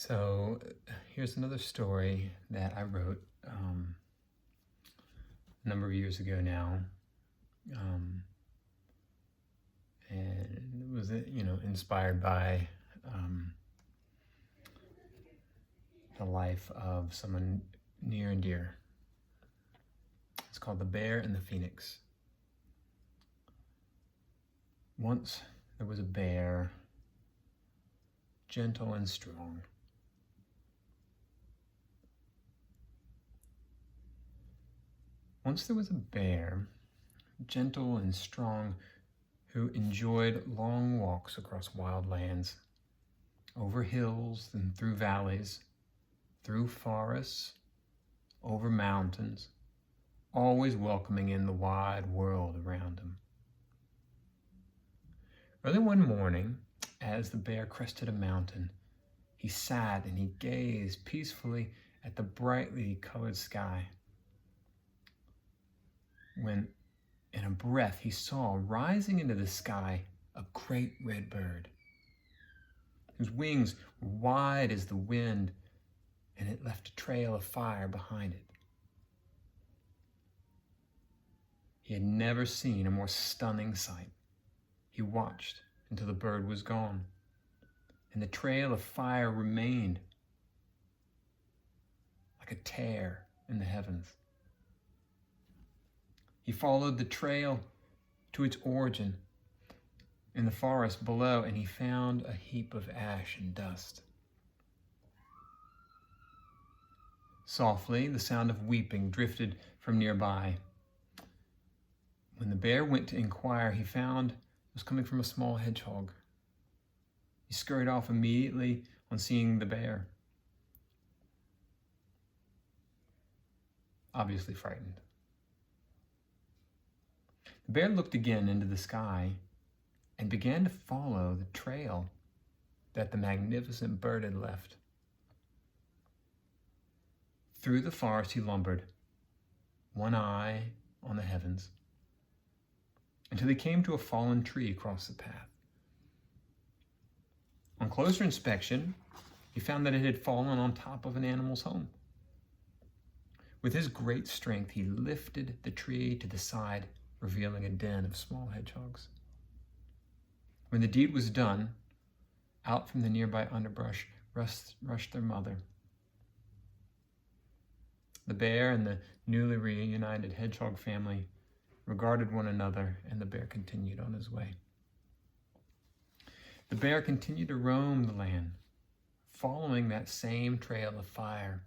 So here's another story that I wrote a number of years ago now, um, and it was inspired by um, the life of someone near and dear. It's called "The Bear and the Phoenix." Once there was a bear, gentle and strong. Once there was a bear, gentle and strong, who enjoyed long walks across wild lands, over hills and through valleys, through forests, over mountains, always welcoming in the wide world around him. Early one morning, as the bear crested a mountain, he sat and he gazed peacefully at the brightly colored sky, when in a breath he saw rising into the sky a great red bird, whose wings were wide as the wind, and it left a trail of fire behind it. He had never seen a more stunning sight. He watched until the bird was gone, and the trail of fire remained like a tear in the heavens. He followed the trail to its origin in the forest below, and he found a heap of ash and dust. Softly, the sound of weeping drifted from nearby. When the bear went to inquire, he found it was coming from a small hedgehog. He scurried off immediately on seeing the bear, obviously frightened. The bear looked again into the sky and began to follow the trail that the magnificent bird had left. Through the forest he lumbered, one eye on the heavens, until he came to a fallen tree across the path. On closer inspection, he found that it had fallen on top of an animal's home. With his great strength, he lifted the tree to the side, revealing a den of small hedgehogs. When the deed was done, out from the nearby underbrush rushed their mother. The bear and the newly reunited hedgehog family regarded one another, and the bear continued on his way. The bear continued to roam the land, following that same trail of fire.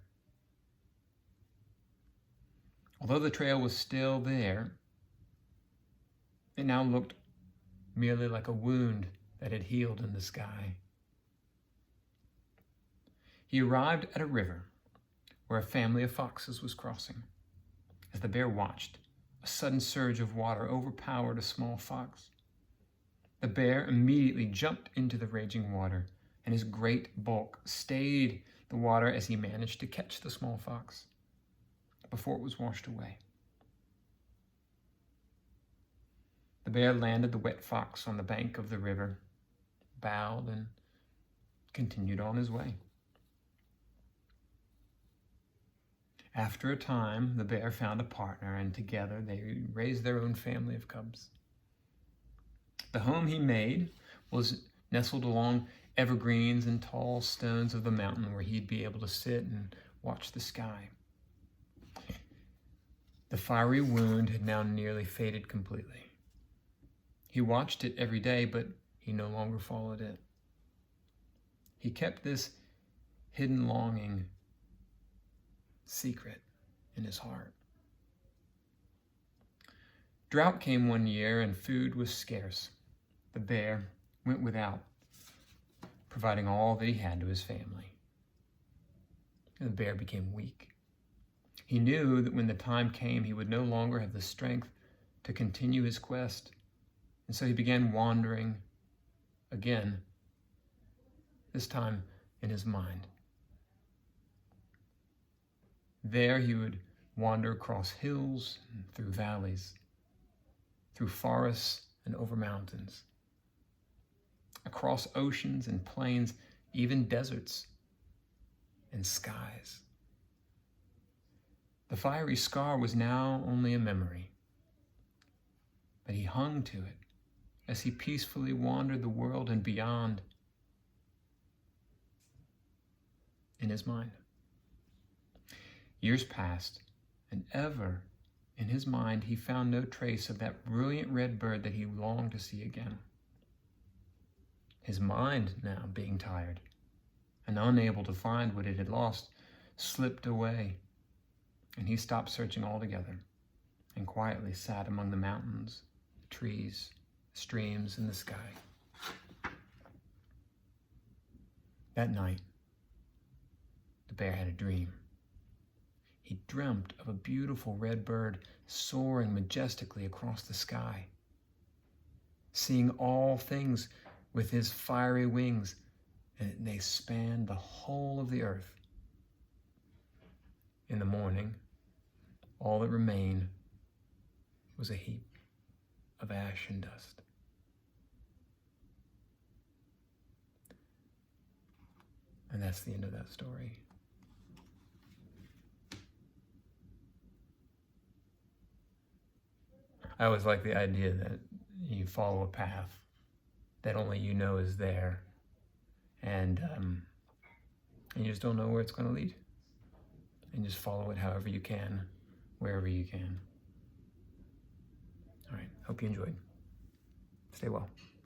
Although the trail was still there, it now looked merely like a wound that had healed in the sky. He arrived at a river where a family of foxes was crossing. As the bear watched, a sudden surge of water overpowered a small fox. The bear immediately jumped into the raging water, and his great bulk stayed the water as he managed to catch the small fox before it was washed away. The bear landed the wet fox on the bank of the river, bowed, and continued on his way. After a time, the bear found a partner, and together they raised their own family of cubs. The home he made was nestled along evergreens and tall stones of the mountain, where he'd be able to sit and watch the sky. The fiery wound had now nearly faded completely. He watched it every day, but he no longer followed it. He kept this hidden longing secret in his heart. Drought came one year and food was scarce. The bear went without, providing all that he had to his family. And the bear became weak. He knew that when the time came, he would no longer have the strength to continue his quest, and so he began wandering again, this time in his mind. There he would wander across hills and through valleys, through forests and over mountains, across oceans and plains, even deserts, and skies. The fiery scar was now only a memory, but he hung to it as he peacefully wandered the world and beyond in his mind. Years passed, and ever in his mind he found no trace of that brilliant red bird that he longed to see again. His mind, now being tired and unable to find what it had lost, slipped away, and he stopped searching altogether and quietly sat among the mountains, the trees, the streams, and the sky. That night, the bear had a dream. He dreamt of a beautiful red bird soaring majestically across the sky, seeing all things with his fiery wings, and they spanned the whole of the earth. In the morning, all that remained was a heap of ash and dust. And that's the end of that story. I always like the idea that you follow a path that only you know is there, and you just don't know where it's going to lead. And just follow it however you can, wherever you can. All right, hope you enjoyed. Stay well.